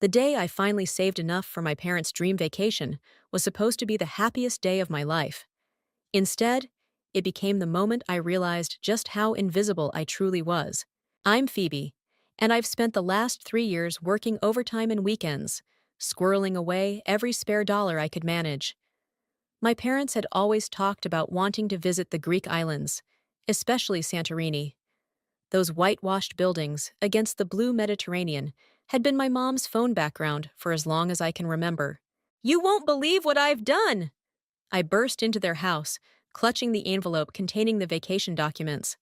The day I finally saved enough for my parents' dream vacation was supposed to be the happiest day of my life. Instead, it became the moment I realized just how invisible I truly was. I'm Phoebe, and I've spent the last 3 years working overtime and weekends, squirreling away every spare dollar I could manage. My parents had always talked about wanting to visit the Greek islands, especially Santorini. Those whitewashed buildings against the blue Mediterranean had been my mom's phone background for as long as I can remember. "You won't believe what I've done!" I burst into their house, clutching the envelope containing the vacation documents.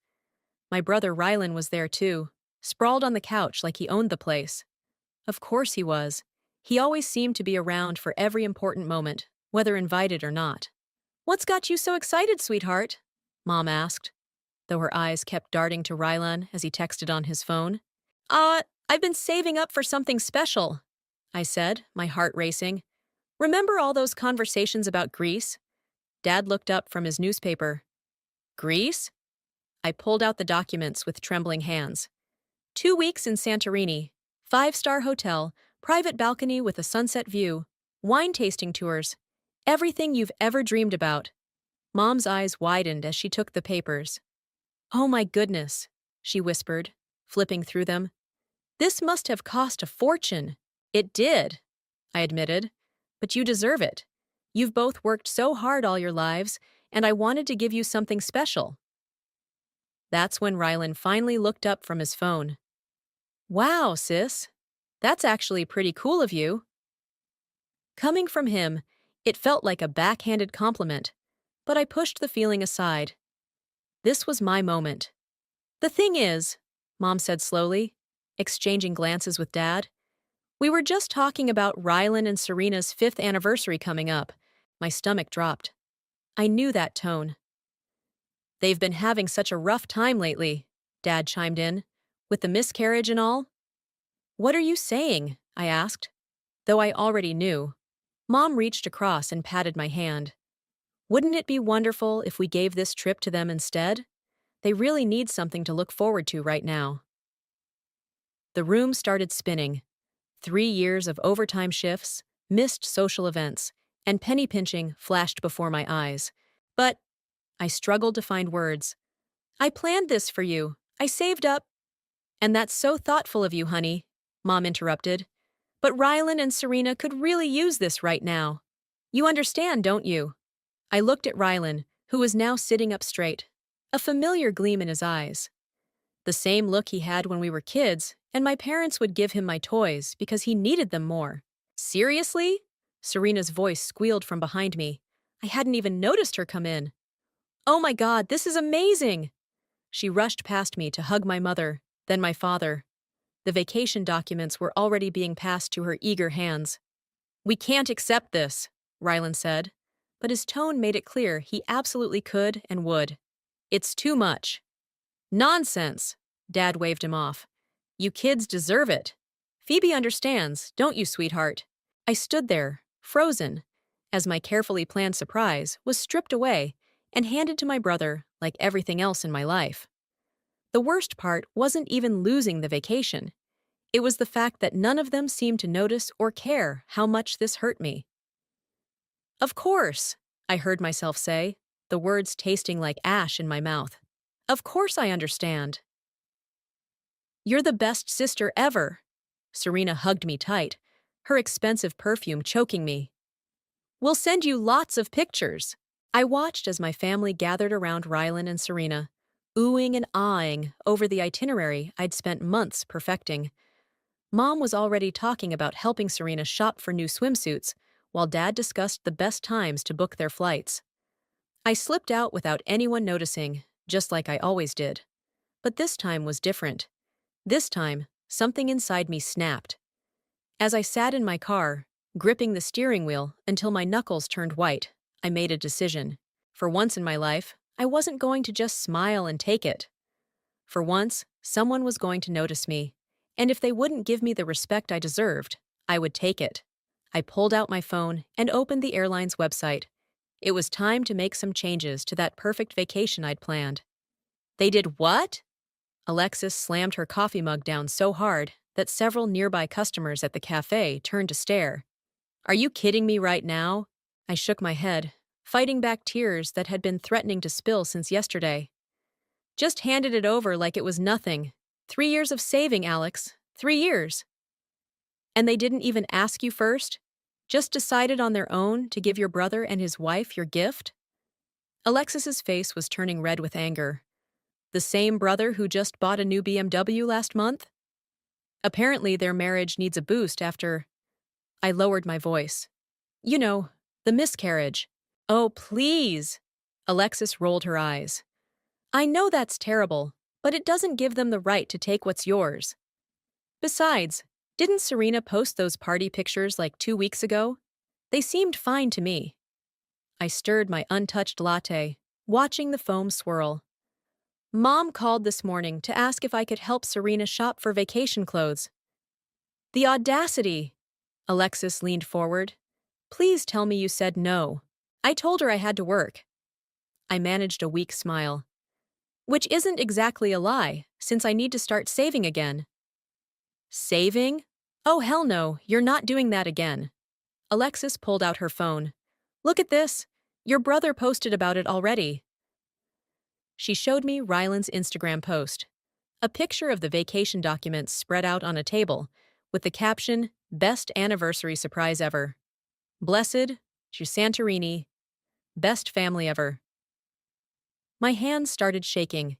My brother Rylan was there too, sprawled on the couch like he owned the place. Of course he was. He always seemed to be around for every important moment, whether invited or not. "What's got you so excited, sweetheart?" Mom asked, though her eyes kept darting to Rylan as he texted on his phone. I've been saving up for something special," I said, my heart racing. "Remember all those conversations about Greece?" Dad looked up from his newspaper. "Greece?" I pulled out the documents with trembling hands. 2 weeks in Santorini, five-star hotel, private balcony with a sunset view, wine tasting tours, everything you've ever dreamed about. Mom's eyes widened as she took the papers. "Oh my goodness," she whispered, flipping through them. "This must have cost a fortune." "It did," I admitted. "But you deserve it. You've both worked so hard all your lives, and I wanted to give you something special." That's when Rylan finally looked up from his phone. "Wow, sis. That's actually pretty cool of you." Coming from him, it felt like a backhanded compliment, but I pushed the feeling aside. This was my moment. "The thing is," Mom said slowly, exchanging glances with Dad, "we were just talking about Rylan and Serena's 5th anniversary coming up." My stomach dropped. I knew that tone. "They've been having such a rough time lately," Dad chimed in, "with the miscarriage and all." "What are you saying?" I asked, though I already knew. Mom reached across and patted my hand. "Wouldn't it be wonderful if we gave this trip to them instead? They really need something to look forward to right now." The room started spinning. 3 years of overtime shifts, missed social events, and penny pinching flashed before my eyes. "But," I struggled to find words. "I planned this for you. I saved up." "And that's so thoughtful of you, honey," Mom interrupted. "But Rylan and Serena could really use this right now. You understand, don't you?" I looked at Rylan, who was now sitting up straight, a familiar gleam in his eyes. The same look he had when we were kids, and my parents would give him my toys because he needed them more. "Seriously?" Serena's voice squealed from behind me. I hadn't even noticed her come in. "Oh my God, this is amazing!" She rushed past me to hug my mother, then my father. The vacation documents were already being passed to her eager hands. "We can't accept this," Rylan said, but his tone made it clear he absolutely could and would. "It's too much." "Nonsense!" Dad waved him off. "You kids deserve it. Phoebe understands, don't you, sweetheart?" I stood there, frozen, as my carefully planned surprise was stripped away and handed to my brother like everything else in my life. The worst part wasn't even losing the vacation. It was the fact that none of them seemed to notice or care how much this hurt me. "Of course," I heard myself say, the words tasting like ash in my mouth. "Of course I understand." "You're the best sister ever." Serena hugged me tight, her expensive perfume choking me. "We'll send you lots of pictures." I watched as my family gathered around Rylan and Serena, oohing and aahing over the itinerary I'd spent months perfecting. Mom was already talking about helping Serena shop for new swimsuits, while Dad discussed the best times to book their flights. I slipped out without anyone noticing, just like I always did. But this time was different. This time, something inside me snapped. As I sat in my car, gripping the steering wheel until my knuckles turned white, I made a decision. For once in my life, I wasn't going to just smile and take it. For once, someone was going to notice me, and if they wouldn't give me the respect I deserved, I would take it. I pulled out my phone and opened the airline's website. It was time to make some changes to that perfect vacation I'd planned. "They did what?" Alexis slammed her coffee mug down so hard, that several nearby customers at the cafe turned to stare. Are you kidding me right now? I shook my head, fighting back tears that had been threatening to spill since yesterday. Just handed it over like it was nothing. 3 years of saving, Alex. 3 years. And they didn't even ask you first? Just decided on their own to give your brother and his wife your gift? Alexis's face was turning red with anger. The same brother who just bought a new BMW last month? Apparently their marriage needs a boost after… I lowered my voice. You know, the miscarriage. Oh, please! Alexis rolled her eyes. I know that's terrible, but it doesn't give them the right to take what's yours. Besides, didn't Serena post those party pictures like 2 weeks ago? They seemed fine to me. I stirred my untouched latte, watching the foam swirl. Mom called this morning to ask if I could help Serena shop for vacation clothes. The audacity! Alexis leaned forward. Please tell me you said no. I told her I had to work. I managed a weak smile. Which isn't exactly a lie, since I need to start saving again. Saving? Oh, hell no, you're not doing that again. Alexis pulled out her phone. Look at this. Your brother posted about it already. She showed me Ryland's Instagram post. A picture of the vacation documents spread out on a table, with the caption, Best anniversary surprise ever. Blessed, to Santorini. Best family ever. My hands started shaking.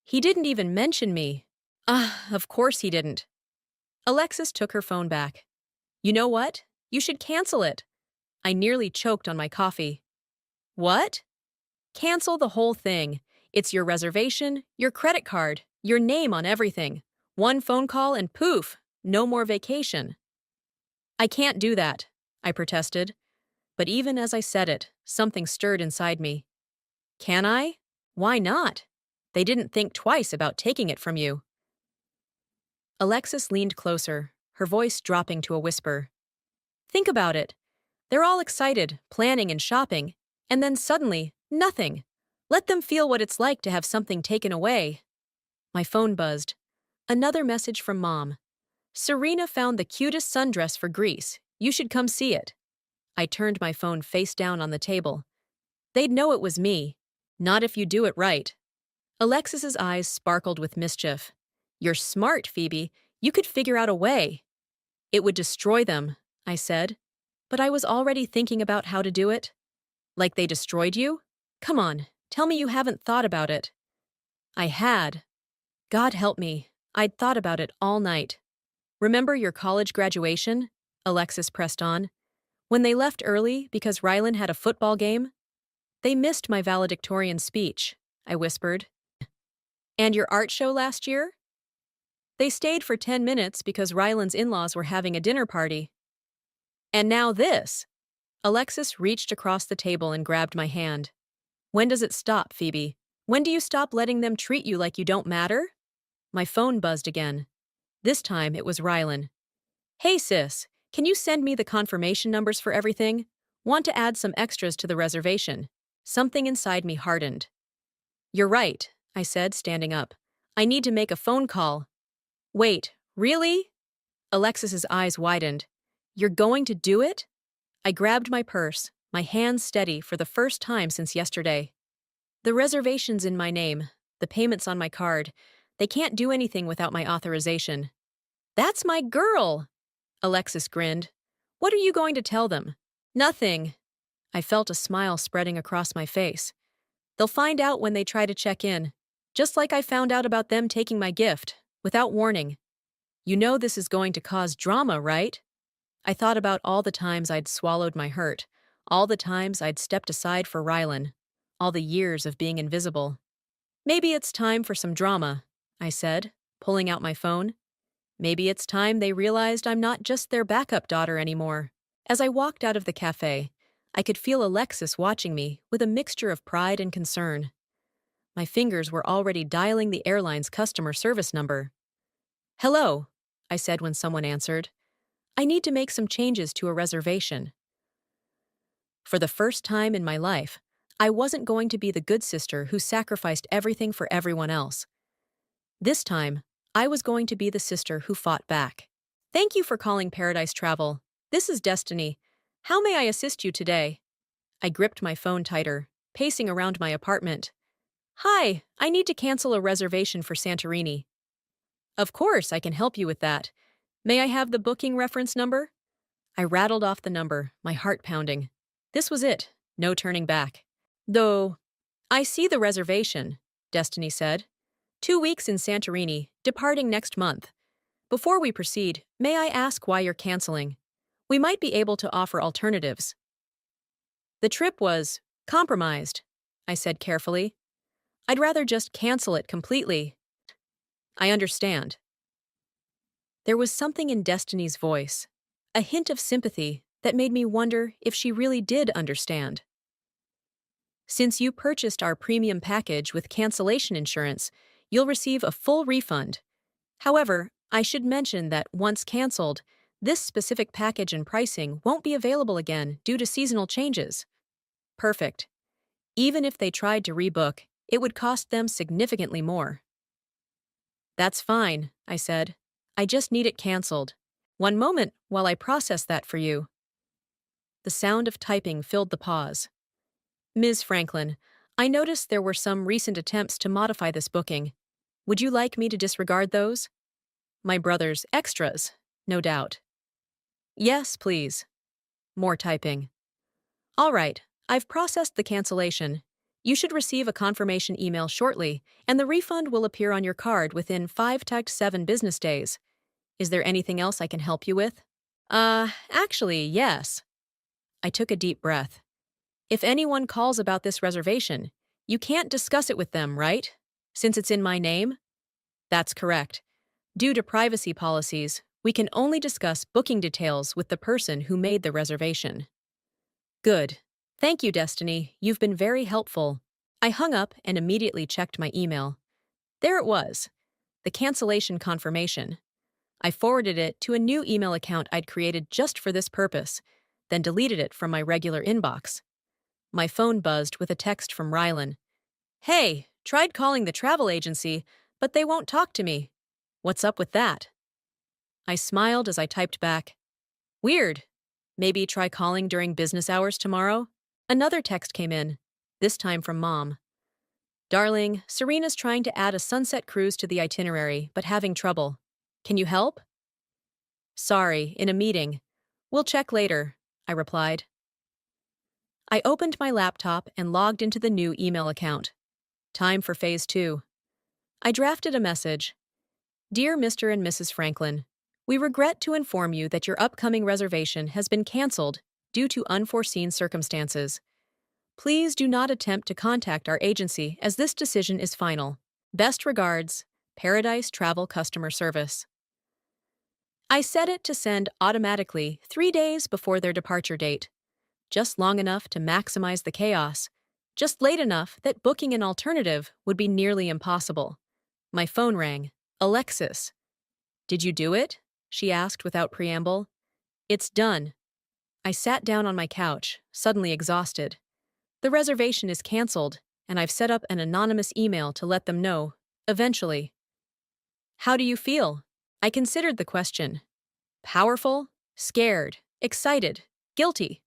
He didn't even mention me. Of course he didn't. Alexis took her phone back. You know what? You should cancel it. I nearly choked on my coffee. What? Cancel the whole thing. It's your reservation, your credit card, your name on everything. One phone call and poof, no more vacation. I can't do that, I protested. But even as I said it, something stirred inside me. Can I? Why not? They didn't think twice about taking it from you. Alexis leaned closer, her voice dropping to a whisper. Think about it. They're all excited, planning and shopping, and then suddenly, nothing. Let them feel what it's like to have something taken away. My phone buzzed. Another message from Mom. Serena found the cutest sundress for Greece. You should come see it. I turned my phone face down on the table. They'd know it was me. Not if you do it right. Alexis's eyes sparkled with mischief. You're smart, Phoebe. You could figure out a way. It would destroy them, I said. But I was already thinking about how to do it. Like they destroyed you? Come on, tell me you haven't thought about it. I had. God help me, I'd thought about it all night. Remember your college graduation? Alexis pressed on. When they left early because Rylan had a football game? They missed my valedictorian speech, I whispered. And your art show last year? They stayed for 10 minutes because Rylan's in-laws were having a dinner party. And now this. Alexis reached across the table and grabbed my hand. When does it stop, Phoebe? When do you stop letting them treat you like you don't matter? My phone buzzed again. This time it was Rylan. Hey sis, can you send me the confirmation numbers for everything? Want to add some extras to the reservation. Something inside me hardened. You're right, I said, standing up. I need to make a phone call. Wait, really? Alexis's eyes widened. You're going to do it? I grabbed my purse, my hands steady for the first time since yesterday. The reservation's in my name, the payment's on my card. They can't do anything without my authorization. That's my girl! Alexis grinned. What are you going to tell them? Nothing. I felt a smile spreading across my face. They'll find out when they try to check in, just like I found out about them taking my gift, without warning. You know this is going to cause drama, right? I thought about all the times I'd swallowed my hurt, all the times I'd stepped aside for Rylan, all the years of being invisible. Maybe it's time for some drama, I said, pulling out my phone. Maybe it's time they realized I'm not just their backup daughter anymore. As I walked out of the cafe, I could feel Alexis watching me with a mixture of pride and concern. My fingers were already dialing the airline's customer service number. Hello, I said when someone answered. I need to make some changes to a reservation. For the first time in my life, I wasn't going to be the good sister who sacrificed everything for everyone else. This time, I was going to be the sister who fought back. Thank you for calling Paradise Travel. This is Destiny. How may I assist you today? I gripped my phone tighter, pacing around my apartment. Hi, I need to cancel a reservation for Santorini. Of course, I can help you with that. May I have the booking reference number? I rattled off the number, my heart pounding. This was it, no turning back. Though, I see the reservation, Destiny said. 2 weeks in Santorini, departing next month. Before we proceed, may I ask why you're canceling? We might be able to offer alternatives. The trip was compromised, I said carefully. I'd rather just cancel it completely. I understand. There was something in Destiny's voice, a hint of sympathy that made me wonder if she really did understand. Since you purchased our premium package with cancellation insurance, you'll receive a full refund. However, I should mention that once canceled, this specific package and pricing won't be available again due to seasonal changes. Perfect. Even if they tried to rebook, it would cost them significantly more. That's fine, I said. I just need it canceled. One moment while I process that for you. The sound of typing filled the pause. Ms. Franklin, I noticed there were some recent attempts to modify this booking. Would you like me to disregard those? My brother's extras, no doubt. Yes, please. More typing. All right, I've processed the cancellation. You should receive a confirmation email shortly, and the refund will appear on your card within 5 to 7 business days. Is there anything else I can help you with? Actually, yes. I took a deep breath. If anyone calls about this reservation, you can't discuss it with them, right? Since it's in my name? That's correct. Due to privacy policies, we can only discuss booking details with the person who made the reservation. Good. Thank you, Destiny. You've been very helpful. I hung up and immediately checked my email. There it was. The cancellation confirmation. I forwarded it to a new email account I'd created just for this purpose, then deleted it from my regular inbox. My phone buzzed with a text from Rylan. Hey, tried calling the travel agency, but they won't talk to me. What's up with that? I smiled as I typed back. Weird. Maybe try calling during business hours tomorrow? Another text came in, this time from Mom. Darling, Serena's trying to add a sunset cruise to the itinerary, but having trouble. Can you help? Sorry, in a meeting. We'll check later, I replied. I opened my laptop and logged into the new email account. Time for Phase 2. I drafted a message. Dear Mr. and Mrs. Franklin, we regret to inform you that your upcoming reservation has been canceled due to unforeseen circumstances. Please do not attempt to contact our agency as this decision is final. Best regards, Paradise Travel Customer Service. I set it to send automatically 3 days before their departure date. Just long enough to maximize the chaos. Just late enough that booking an alternative would be nearly impossible. My phone rang. Alexis. Did you do it? She asked without preamble. It's done. I sat down on my couch, suddenly exhausted. The reservation is canceled, and I've set up an anonymous email to let them know, eventually. How do you feel? I considered the question. Powerful, scared, excited, guilty.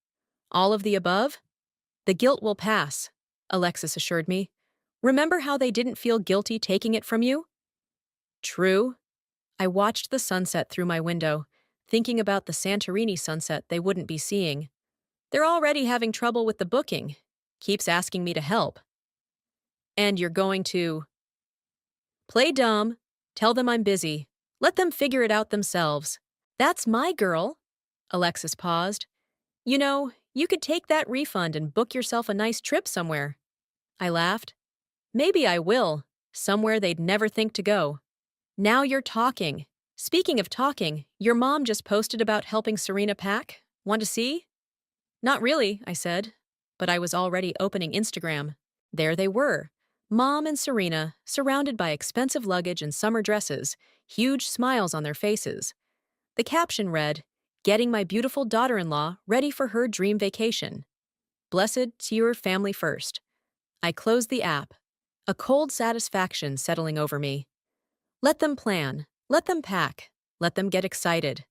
All of the above? The guilt will pass, Alexis assured me. Remember how they didn't feel guilty taking it from you? True. I watched the sunset through my window, thinking about the Santorini sunset they wouldn't be seeing. They're already having trouble with the booking. Keeps asking me to help. And you're going to play dumb, tell them I'm busy, let them figure it out themselves. That's my girl. Alexis paused. You know, you could take that refund and book yourself a nice trip somewhere. I laughed. Maybe I will, somewhere they'd never think to go. Now you're talking. Speaking of talking, your mom just posted about helping Serena pack. Want to see? Not really, I said, but I was already opening Instagram. There they were, Mom and Serena, surrounded by expensive luggage and summer dresses, huge smiles on their faces. The caption read, Getting my beautiful daughter-in-law ready for her dream vacation. Blessed to your family first. I closed the app, a cold satisfaction settling over me. Let them plan. Let them pack. Let them get excited.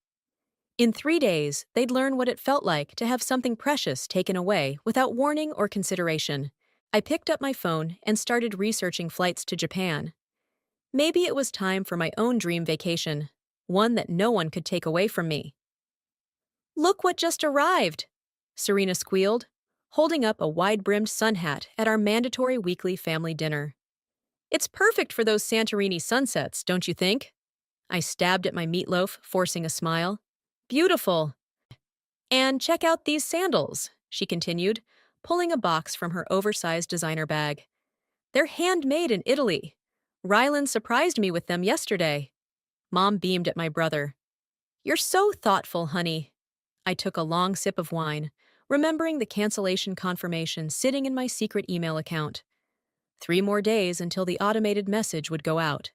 In 3 days, they'd learn what it felt like to have something precious taken away without warning or consideration. I picked up my phone and started researching flights to Japan. Maybe it was time for my own dream vacation, one that no one could take away from me. Look what just arrived, Serena squealed, holding up a wide-brimmed sun hat at our mandatory weekly family dinner. It's perfect for those Santorini sunsets, don't you think? I stabbed at my meatloaf, forcing a smile. Beautiful. And check out these sandals, she continued, pulling a box from her oversized designer bag. They're handmade in Italy. Rylan surprised me with them yesterday. Mom beamed at my brother. You're so thoughtful, honey. I took a long sip of wine, remembering the cancellation confirmation sitting in my secret email account. 3 more days until the automated message would go out.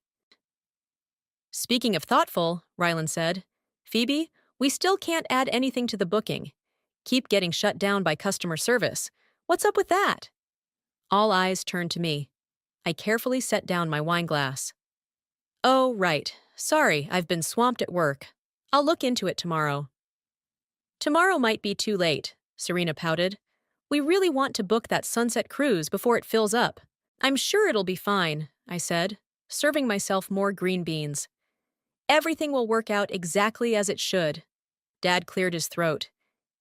Speaking of thoughtful, Rylan said, Phoebe, we still can't add anything to the booking. Keep getting shut down by customer service. What's up with that? All eyes turned to me. I carefully set down my wine glass. Oh, right. Sorry, I've been swamped at work. I'll look into it tomorrow. Tomorrow might be too late, Serena pouted. We really want to book that sunset cruise before it fills up. I'm sure it'll be fine, I said, serving myself more green beans. Everything will work out exactly as it should. Dad cleared his throat.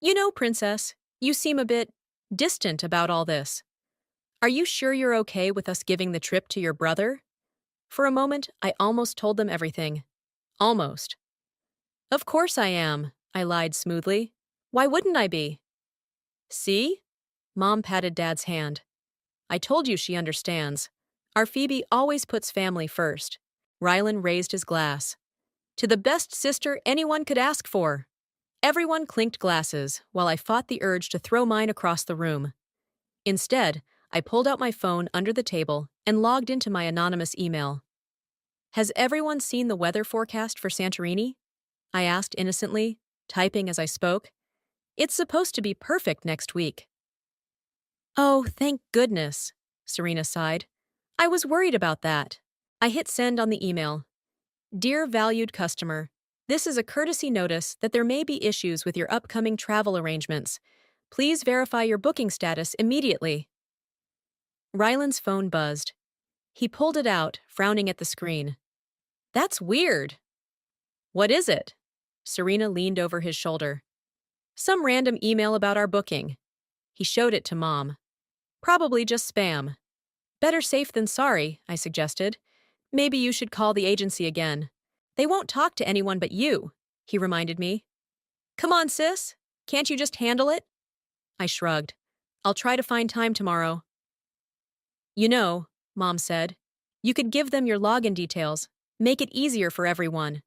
You know, Princess, you seem a bit distant about all this. Are you sure you're okay with us giving the trip to your brother? For a moment, I almost told them everything. Almost. Of course I am, I lied smoothly. Why wouldn't I be? See? Mom patted Dad's hand. I told you she understands. Our Phoebe always puts family first. Rylan raised his glass. To the best sister anyone could ask for. Everyone clinked glasses while I fought the urge to throw mine across the room. Instead, I pulled out my phone under the table and logged into my anonymous email. Has everyone seen the weather forecast for Santorini? I asked innocently, typing as I spoke. It's supposed to be perfect next week. Oh, thank goodness, Serena sighed. I was worried about that. I hit send on the email. Dear valued customer, this is a courtesy notice that there may be issues with your upcoming travel arrangements. Please verify your booking status immediately. Rylan's phone buzzed. He pulled it out, frowning at the screen. That's weird. What is it? Serena leaned over his shoulder. Some random email about our booking. He showed it to Mom. Probably just spam. Better safe than sorry, I suggested. Maybe you should call the agency again. They won't talk to anyone but you, he reminded me. Come on, sis. Can't you just handle it? I shrugged. I'll try to find time tomorrow. You know, Mom said, you could give them your login details. Make it easier for everyone.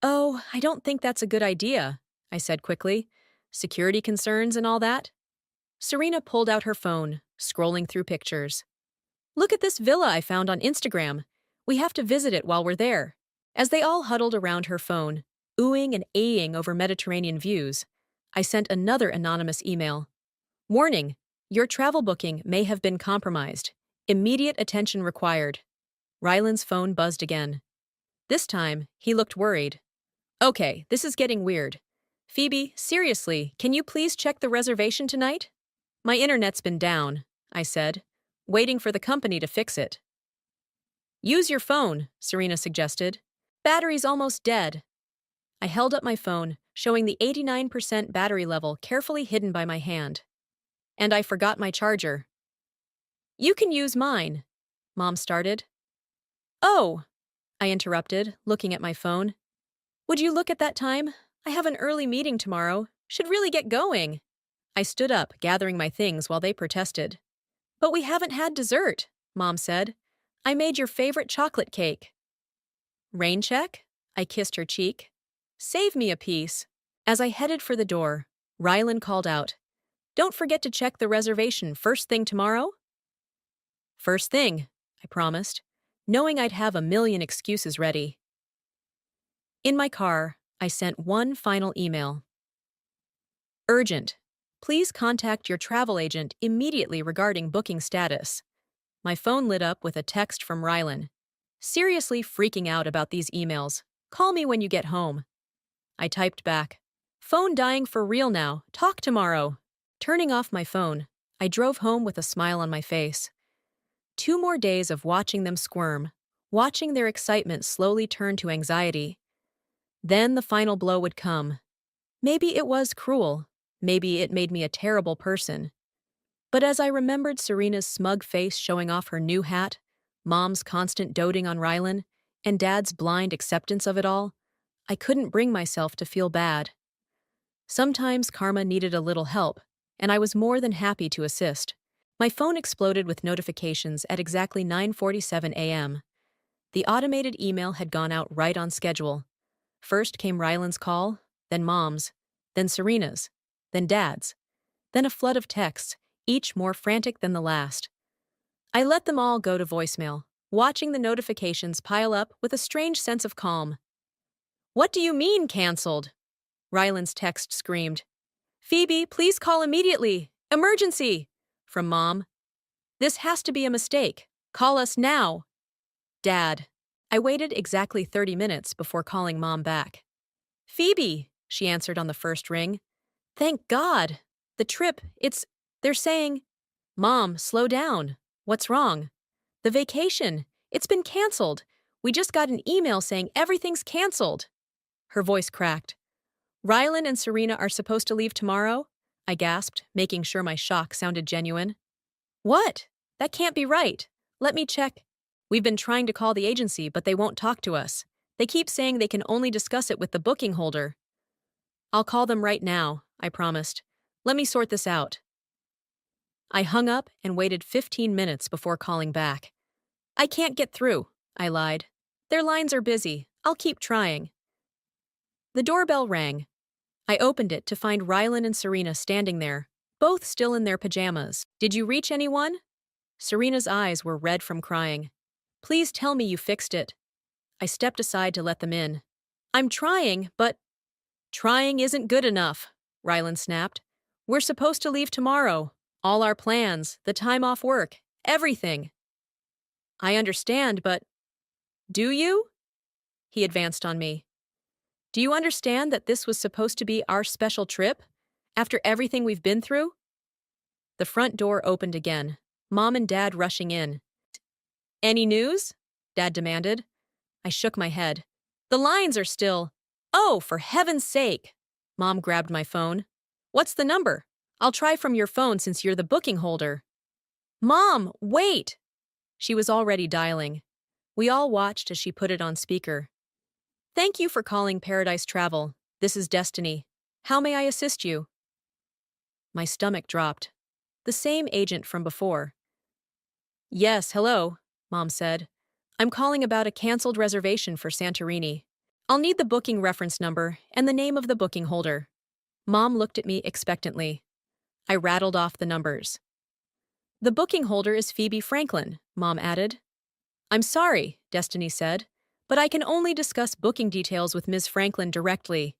Oh, I don't think that's a good idea, I said quickly. Security concerns and all that. Serena pulled out her phone, scrolling through pictures. Look at this villa I found on Instagram. We have to visit it while we're there. As they all huddled around her phone, oohing and aahing over Mediterranean views, I sent another anonymous email. Warning, your travel booking may have been compromised. Immediate attention required. Rylan's phone buzzed again. This time, he looked worried. Okay, this is getting weird. Phoebe, seriously, can you please check the reservation tonight? My internet's been down, I said, waiting for the company to fix it. Use your phone, Serena suggested. Battery's almost dead. I held up my phone, showing the 89% battery level carefully hidden by my hand. And I forgot my charger. You can use mine, Mom started. Oh, I interrupted, looking at my phone. Would you look at that time? I have an early meeting tomorrow. Should really get going. I stood up, gathering my things while they protested. But we haven't had dessert, Mom said. I made your favorite chocolate cake. Rain check? I kissed her cheek. Save me a piece. As I headed for the door, Rylan called out, Don't forget to check the reservation first thing tomorrow? First thing, I promised, knowing I'd have a million excuses ready. In my car, I sent one final email. Urgent. Please contact your travel agent immediately regarding booking status. My phone lit up with a text from Rylan. Seriously freaking out about these emails. Call me when you get home. I typed back. Phone dying for real now. Talk tomorrow. Turning off my phone, I drove home with a smile on my face. 2 more days of watching them squirm, watching their excitement slowly turn to anxiety. Then the final blow would come. Maybe it was cruel. Maybe it made me a terrible person. But as I remembered Serena's smug face showing off her new hat, Mom's constant doting on Rylan, and Dad's blind acceptance of it all, I couldn't bring myself to feel bad. Sometimes karma needed a little help, and I was more than happy to assist. My phone exploded with notifications at exactly 9:47 a.m. The automated email had gone out right on schedule. First came Rylan's call, then Mom's, then Serena's, then Dad's, then a flood of texts, each more frantic than the last. I let them all go to voicemail, watching the notifications pile up with a strange sense of calm. What do you mean, canceled? Rylan's text screamed. Phoebe, please call immediately. Emergency! From Mom. This has to be a mistake. Call us now. Dad. I waited exactly 30 minutes before calling Mom back. Phoebe, she answered on the first ring. Thank God. The trip, they're saying, Mom, slow down. What's wrong? The vacation. It's been canceled. We just got an email saying everything's canceled. Her voice cracked. Rylan and Serena are supposed to leave tomorrow? I gasped, making sure my shock sounded genuine. What? That can't be right. Let me check. We've been trying to call the agency, but they won't talk to us. They keep saying they can only discuss it with the booking holder. I'll call them right now, I promised. Let me sort this out. I hung up and waited 15 minutes before calling back. I can't get through, I lied. Their lines are busy. I'll keep trying. The doorbell rang. I opened it to find Rylan and Serena standing there, both still in their pajamas. Did you reach anyone? Serena's eyes were red from crying. Please tell me you fixed it. I stepped aside to let them in. I'm trying, but… Trying isn't good enough, Rylan snapped. We're supposed to leave tomorrow. All our plans, the time off work, everything. I understand, but… Do you? He advanced on me. Do you understand that this was supposed to be our special trip? After everything we've been through? The front door opened again, Mom and Dad rushing in. Any news? Dad demanded. I shook my head. The lines are still… Oh, for heaven's sake! Mom grabbed my phone. What's the number? I'll try from your phone since you're the booking holder. Mom, wait! She was already dialing. We all watched as she put it on speaker. Thank you for calling Paradise Travel. This is Destiny. How may I assist you? My stomach dropped. The same agent from before. Yes, hello, Mom said. I'm calling about a canceled reservation for Santorini. I'll need the booking reference number and the name of the booking holder. Mom looked at me expectantly. I rattled off the numbers. The booking holder is Phoebe Franklin, Mom added. I'm sorry, Destiny said, but I can only discuss booking details with Ms. Franklin directly.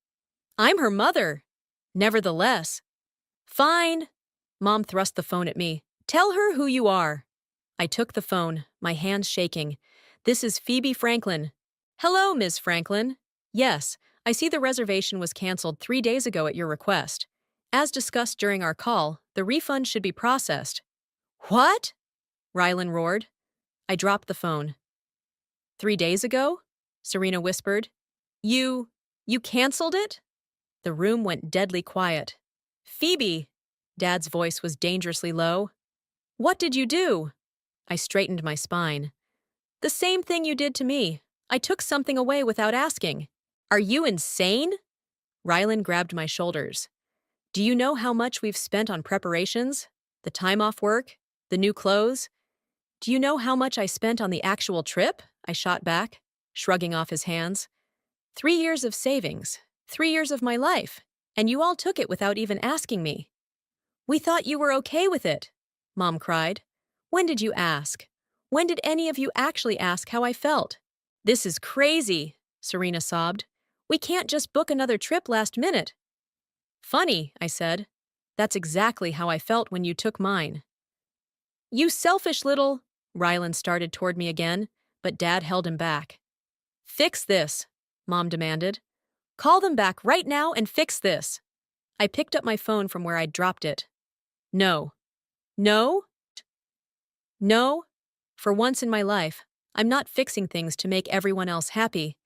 I'm her mother. Nevertheless. Fine. Mom thrust the phone at me. Tell her who you are. I took the phone, my hands shaking. This is Phoebe Franklin. Hello, Ms. Franklin. Yes, I see the reservation was canceled 3 days ago at your request. As discussed during our call, the refund should be processed. What? Rylan roared. I dropped the phone. 3 days ago? Serena whispered. You canceled it? The room went deadly quiet. Phoebe! Dad's voice was dangerously low. What did you do? I straightened my spine. The same thing you did to me. I took something away without asking. Are you insane? Rylan grabbed my shoulders. Do you know how much we've spent on preparations? The time off work? The new clothes? Do you know how much I spent on the actual trip? I shot back, shrugging off his hands. 3 years of savings, 3 years of my life, and you all took it without even asking me. We thought you were okay with it, Mom cried. When did you ask? When did any of you actually ask how I felt? This is crazy, Serena sobbed. We can't just book another trip last minute. Funny, I said. That's exactly how I felt when you took mine. You selfish little… Rylan started toward me again, but Dad held him back. Fix this, Mom demanded. Call them back right now and fix this. I picked up my phone from where I'd dropped it. No. No? No? For once in my life, I'm not fixing things to make everyone else happy.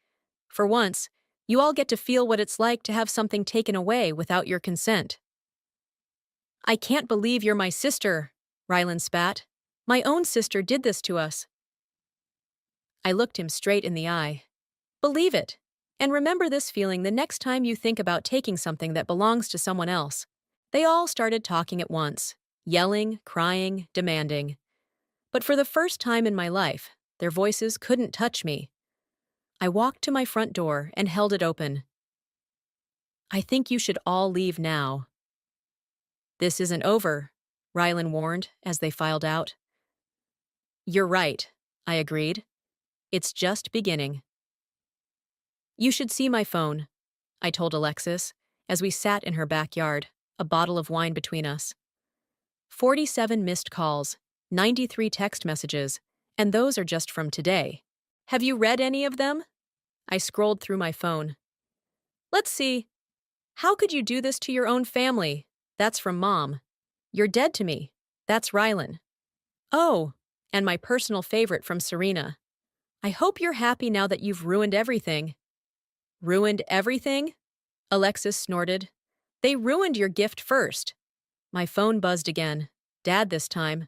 For once, you all get to feel what it's like to have something taken away without your consent. I can't believe you're my sister, Rylan spat. My own sister did this to us. I looked him straight in the eye. Believe it. And remember this feeling the next time you think about taking something that belongs to someone else. They all started talking at once, yelling, crying, demanding. But for the first time in my life, their voices couldn't touch me. I walked to my front door and held it open. I think you should all leave now. This isn't over, Rylan warned as they filed out. You're right, I agreed. It's just beginning. You should see my phone, I told Alexis, as we sat in her backyard, a bottle of wine between us. 47 missed calls, 93 text messages, and those are just from today. Have you read any of them? I scrolled through my phone. Let's see. How could you do this to your own family? That's from Mom. You're dead to me. That's Rylan. Oh, and my personal favorite from Serena. I hope you're happy now that you've ruined everything. Ruined everything? Alexis snorted. They ruined your gift first. My phone buzzed again. Dad this time.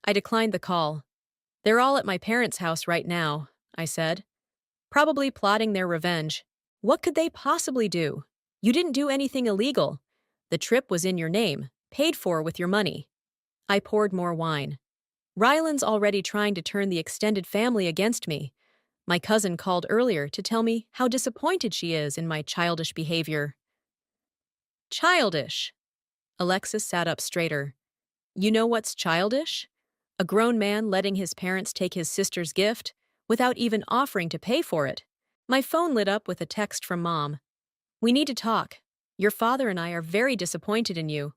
I declined the call. They're all at my parents' house right now, I said. Probably plotting their revenge. What could they possibly do? You didn't do anything illegal. The trip was in your name, paid for with your money. I poured more wine. Rylan's already trying to turn the extended family against me. My cousin called earlier to tell me how disappointed she is in my childish behavior. Childish. Alexis sat up straighter. You know what's childish? A grown man letting his parents take his sister's gift without even offering to pay for it. My phone lit up with a text from Mom. We need to talk. Your father and I are very disappointed in you.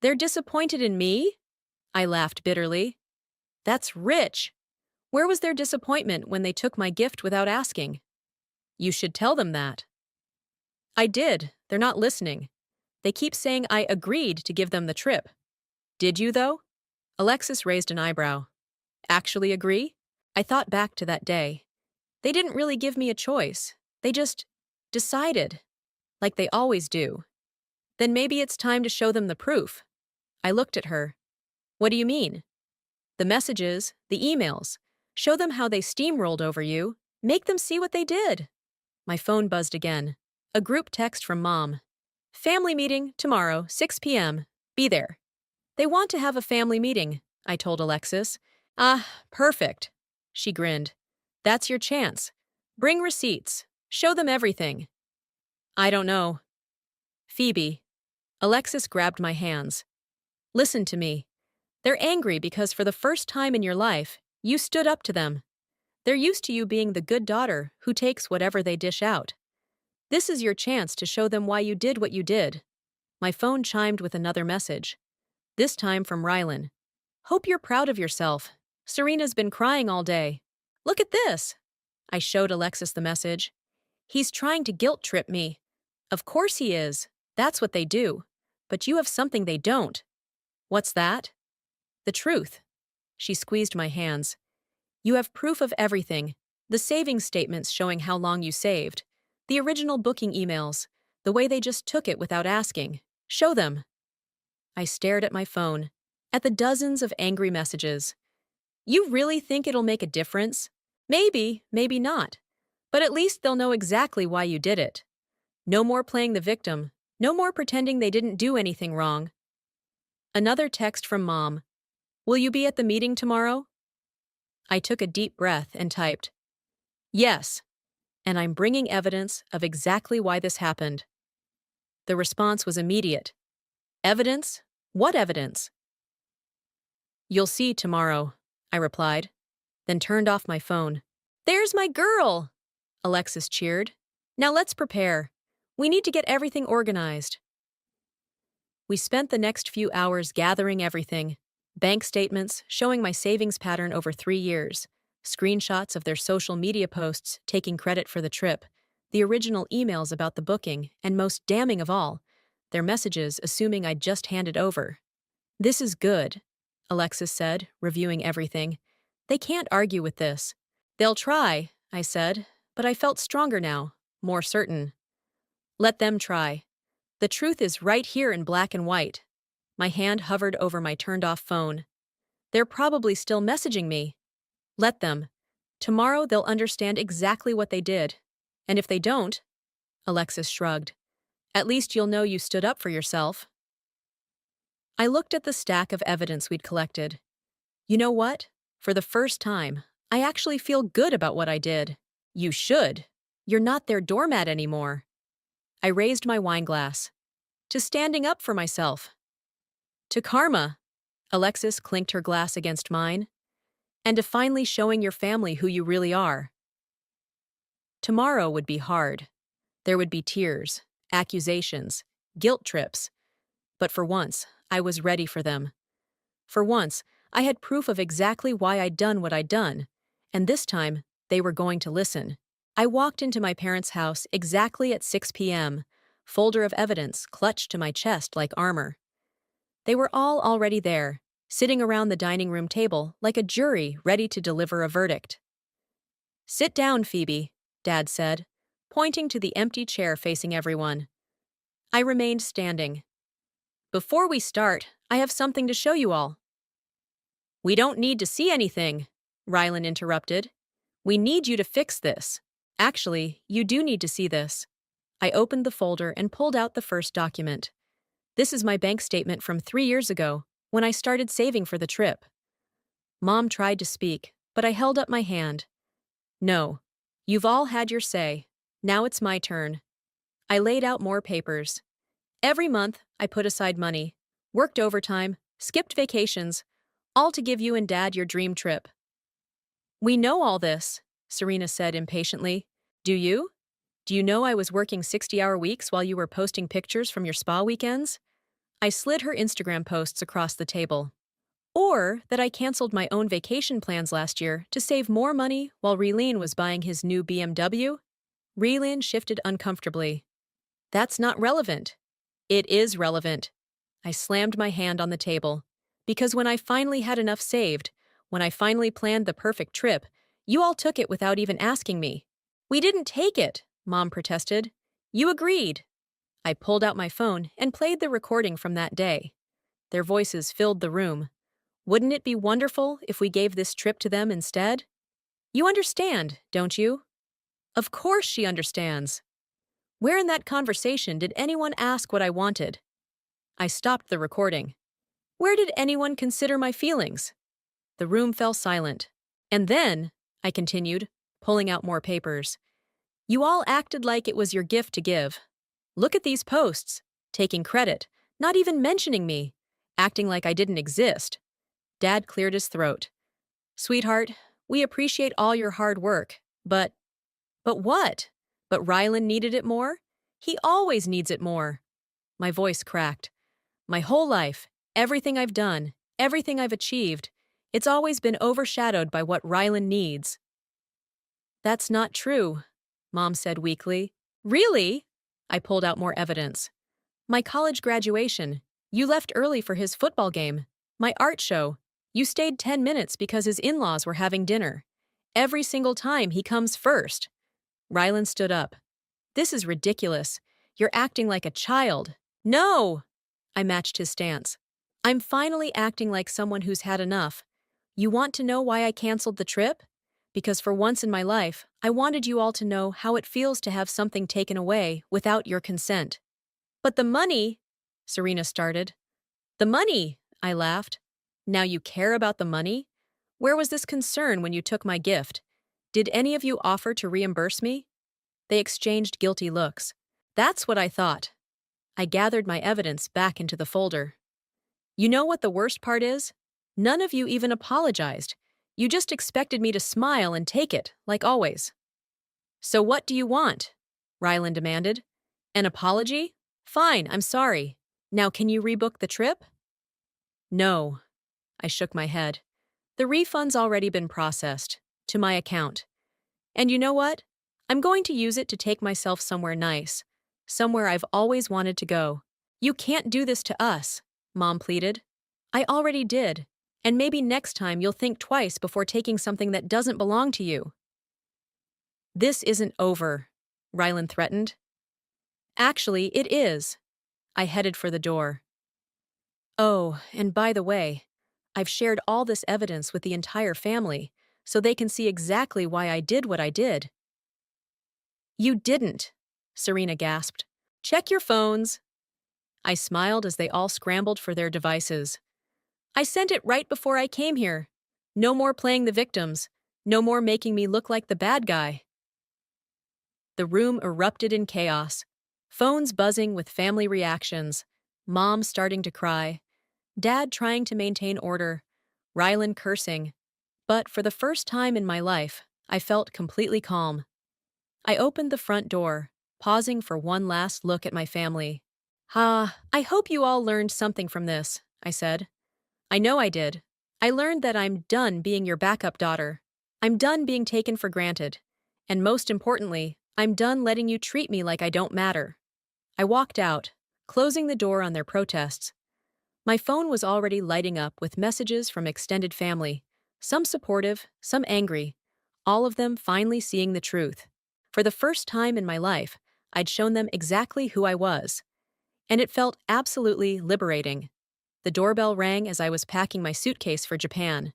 They're disappointed in me? I laughed bitterly. That's rich. Where was their disappointment when they took my gift without asking? You should tell them that. I did. They're not listening. They keep saying I agreed to give them the trip. Did you, though? Alexis raised an eyebrow. Actually agree? I thought back to that day. They didn't really give me a choice. They just decided, like they always do. Then maybe it's time to show them the proof. I looked at her. What do you mean? The messages, the emails. Show them how they steamrolled over you. Make them see what they did. My phone buzzed again. A group text from Mom. Family meeting tomorrow, 6 p.m. Be there. They want to have a family meeting, I told Alexis. Ah, perfect. She grinned. That's your chance. Bring receipts. Show them everything. I don't know. Phoebe. Alexis grabbed my hands. Listen to me. They're angry because for the first time in your life, you stood up to them. They're used to you being the good daughter who takes whatever they dish out. This is your chance to show them why you did what you did. My phone chimed with another message. This time from Rylan. Hope you're proud of yourself. Serena's been crying all day. Look at this. I showed Alexis the message. He's trying to guilt trip me. Of course he is. That's what they do. But you have something they don't. What's that? The truth. She squeezed my hands. You have proof of everything. The savings statements showing how long you saved. The original booking emails. The way they just took it without asking. Show them. I stared at my phone. At the dozens of angry messages. You really think it'll make a difference? Maybe, maybe not. But at least they'll know exactly why you did it. No more playing the victim. No more pretending they didn't do anything wrong. Another text from Mom. Will you be at the meeting tomorrow? I took a deep breath and typed, yes, and I'm bringing evidence of exactly why this happened. The response was immediate. Evidence? What evidence? You'll see tomorrow, I replied, then turned off my phone. There's my girl! Alexis cheered. Now let's prepare. We need to get everything organized. We spent the next few hours gathering everything. Bank statements showing my savings pattern over 3 years. screenshots of their social media posts taking credit for the trip, the original emails about the booking, and most damning of all, their messages assuming I'd just handed over. This is good, Alexis said, reviewing everything. They can't argue with this. They'll try, I said, but I felt stronger now, more certain. Let them try. The truth is right here in black and white. My hand hovered over my turned-off phone. They're probably still messaging me. Let them. Tomorrow they'll understand exactly what they did. And if they don't, Alexis shrugged, at least you'll know you stood up for yourself. I looked at the stack of evidence we'd collected. You know what? For the first time, I actually feel good about what I did. You should. You're not their doormat anymore. I raised my wine glass. To standing up for myself. To karma. Alexis clinked her glass against mine. And to finally showing your family who you really are. Tomorrow would be hard. There would be tears, accusations, guilt trips. But for once, I was ready for them. For once, I had proof of exactly why I'd done what I'd done, and this time, they were going to listen. I walked into my parents' house exactly at 6 p.m., folder of evidence clutched to my chest like armor. They were all already there, sitting around the dining room table like a jury ready to deliver a verdict. Sit down, Phoebe, Dad said, pointing to the empty chair facing everyone. I remained standing. Before we start, I have something to show you all. We don't need to see anything, Rylan interrupted. We need you to fix this. Actually, you do need to see this. I opened the folder and pulled out the first document. This is my bank statement from 3 years ago, when I started saving for the trip. Mom tried to speak, but I held up my hand. No, you've all had your say. Now it's my turn. I laid out more papers. Every month, I put aside money, worked overtime, skipped vacations, all to give you and Dad your dream trip. We know all this, Serena said impatiently. Do you? Do you know I was working 60-hour weeks while you were posting pictures from your spa weekends? I slid her Instagram posts across the table. Or that I canceled my own vacation plans last year to save more money while Relene was buying his new BMW? Relene shifted uncomfortably. That's not relevant. It is relevant. I slammed my hand on the table. Because when I finally had enough saved, when I finally planned the perfect trip, you all took it without even asking me. We didn't take it, Mom protested. You agreed. I pulled out my phone and played the recording from that day. Their voices filled the room. Wouldn't it be wonderful if we gave this trip to them instead? You understand, don't you? Of course she understands. Where in that conversation did anyone ask what I wanted? I stopped the recording. Where did anyone consider my feelings? The room fell silent. And then, I continued, pulling out more papers, you all acted like it was your gift to give. Look at these posts, taking credit, not even mentioning me, acting like I didn't exist. Dad cleared his throat. Sweetheart, we appreciate all your hard work, but what? But Rylan needed it more? He always needs it more. My voice cracked. My whole life, everything I've done, everything I've achieved, it's always been overshadowed by what Rylan needs. That's not true, Mom said weakly. Really? I pulled out more evidence. My college graduation. You left early for his football game. My art show. You stayed 10 minutes because his in-laws were having dinner. Every single time he comes first. Rylan stood up. This is ridiculous. You're acting like a child. No! I matched his stance. I'm finally acting like someone who's had enough. You want to know why I canceled the trip? Because for once in my life, I wanted you all to know how it feels to have something taken away without your consent. But the money, Serena started. The money, I laughed. Now you care about the money? Where was this concern when you took my gift? Did any of you offer to reimburse me? They exchanged guilty looks. That's what I thought. I gathered my evidence back into the folder. You know what the worst part is? None of you even apologized. You just expected me to smile and take it, like always. So what do you want? Rylan demanded. An apology? Fine, I'm sorry. Now can you rebook the trip? No. I shook my head. The refund's already been processed. to my account. And you know what? I'm going to use it to take myself somewhere nice, somewhere I've always wanted to go. You can't do this to us, Mom pleaded. I already did, and maybe next time you'll think twice before taking something that doesn't belong to you. This isn't over, Rylan threatened. Actually, it is. I headed for the door. Oh, and by the way, I've shared all this evidence with the entire family, so they can see exactly why I did what I did. You didn't, Serena gasped. Check your phones. I smiled as they all scrambled for their devices. I sent it right before I came here. No more playing the victims. No more making me look like the bad guy. The room erupted in chaos. Phones buzzing with family reactions. Mom starting to cry. Dad trying to maintain order. Rylan cursing. But for the first time in my life, I felt completely calm. I opened the front door, pausing for one last look at my family. I hope you all learned something from this, I said. I know I did. I learned that I'm done being your backup daughter. I'm done being taken for granted. And most importantly, I'm done letting you treat me like I don't matter. I walked out, closing the door on their protests. My phone was already lighting up with messages from extended family, some supportive, some angry, all of them finally seeing the truth. For the first time in my life, I'd shown them exactly who I was. And it felt absolutely liberating. The doorbell rang as I was packing my suitcase for Japan.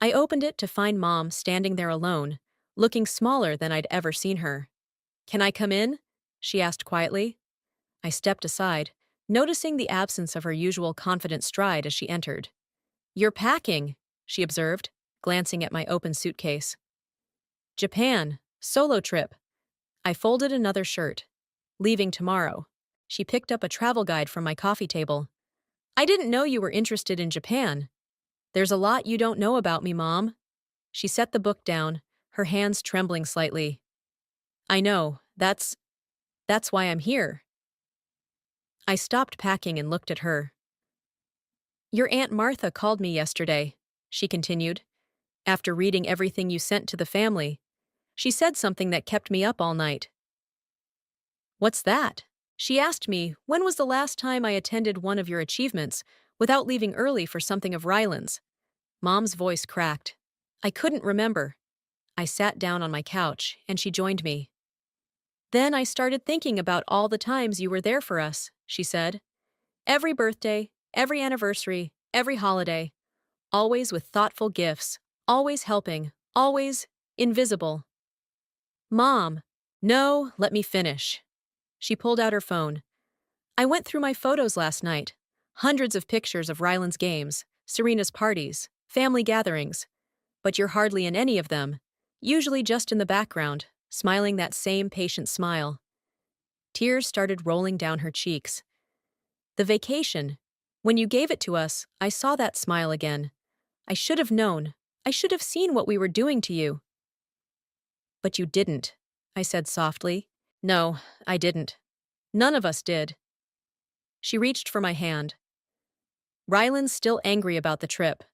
I opened it to find Mom standing there alone, looking smaller than I'd ever seen her. Can I come in? She asked quietly. I stepped aside, noticing the absence of her usual confident stride as she entered. You're packing, she observed, glancing at my open suitcase. Japan, solo trip. I folded another shirt. Leaving tomorrow. She picked up a travel guide from my coffee table. I didn't know you were interested in Japan. There's a lot you don't know about me, Mom. She set the book down, her hands trembling slightly. I know, that's why I'm here. I stopped packing and looked at her. Your Aunt Martha called me yesterday, she continued, after reading everything you sent to the family. She said something that kept me up all night. What's that? She asked me, when was the last time I attended one of your achievements without leaving early for something of Rylan's? Mom's voice cracked. I couldn't remember. I sat down on my couch, and she joined me. Then I started thinking about all the times you were there for us, she said. Every birthday, every anniversary, every holiday. Always with thoughtful gifts, always helping, always invisible. Mom, no, let me finish. She pulled out her phone. I went through my photos last night. Hundreds of pictures of Rylan's games, Serena's parties, family gatherings. But you're hardly in any of them, usually just in the background, smiling that same patient smile. Tears started rolling down her cheeks. The vacation. When you gave it to us, I saw that smile again. I should have known. I should have seen what we were doing to you. But you didn't, I said softly. No, I didn't. None of us did. She reached for my hand. Rylan's still angry about the trip.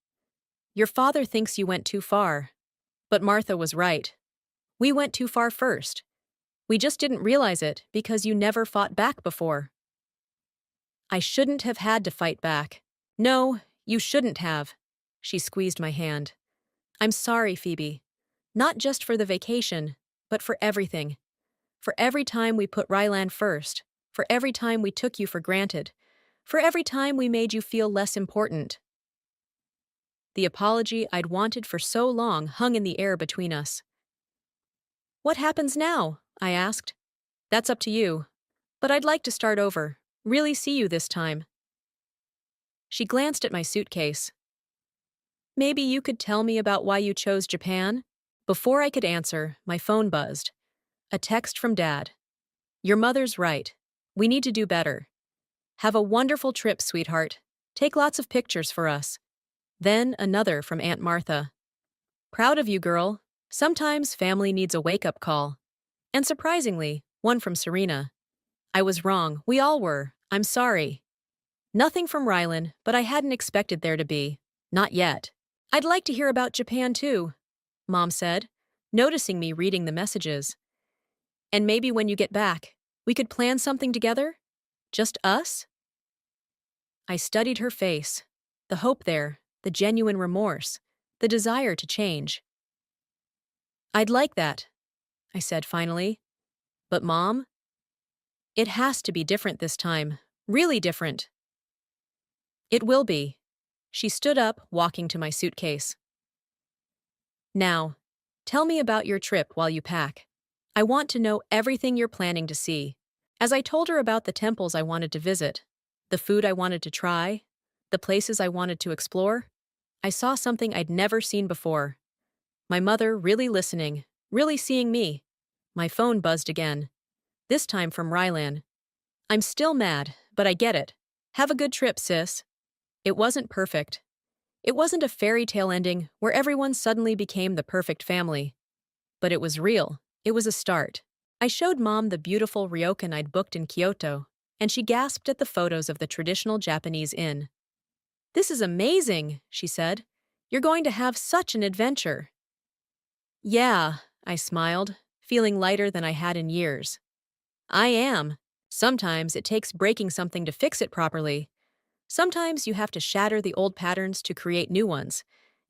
Your father thinks you went too far. But Martha was right. We went too far first. We just didn't realize it because you never fought back before. I shouldn't have had to fight back. No, you shouldn't have. She squeezed my hand. I'm sorry, Phoebe. Not just for the vacation, but for everything. For every time we put Rylan first. For every time we took you for granted. For every time we made you feel less important. The apology I'd wanted for so long hung in the air between us. What happens now? I asked. That's up to you. But I'd like to start over. Really see you this time. She glanced at my suitcase. Maybe you could tell me about why you chose Japan? Before I could answer, my phone buzzed. A text from Dad. Your mother's right. We need to do better. Have a wonderful trip, sweetheart. Take lots of pictures for us. Then another from Aunt Martha. Proud of you, girl. Sometimes family needs a wake-up call. And surprisingly, one from Serena. I was wrong. We all were. I'm sorry. Nothing from Rylan, but I hadn't expected there to be. Not yet. I'd like to hear about Japan, too. Mom said, noticing me reading the messages. And maybe when you get back, we could plan something together? Just us? I studied her face. The hope there, the genuine remorse, the desire to change. I'd like that, I said finally. But Mom, it has to be different this time. Really different. It will be. She stood up, walking to my suitcase. Now, tell me about your trip while you pack. I want to know everything you're planning to see. As I told her about the temples I wanted to visit, the food I wanted to try, the places I wanted to explore, I saw something I'd never seen before. My mother really listening, really seeing me. My phone buzzed again, this time from Rylan. I'm still mad, but I get it. Have a good trip, sis. It wasn't perfect. It wasn't a fairy tale ending where everyone suddenly became the perfect family. But it was real. It was a start. I showed Mom the beautiful ryokan I'd booked in Kyoto, and she gasped at the photos of the traditional Japanese inn. This is amazing, she said. You're going to have such an adventure. Yeah, I smiled, feeling lighter than I had in years. I am. Sometimes it takes breaking something to fix it properly. Sometimes you have to shatter the old patterns to create new ones.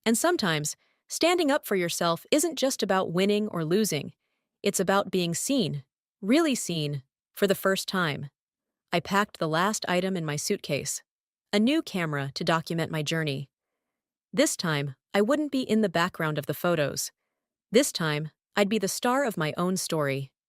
And sometimes, standing up for yourself isn't just about winning or losing. It's about being seen, really seen, for the first time. I packed the last item in my suitcase, a new camera to document my journey. This time, I wouldn't be in the background of the photos. This time, I'd be the star of my own story.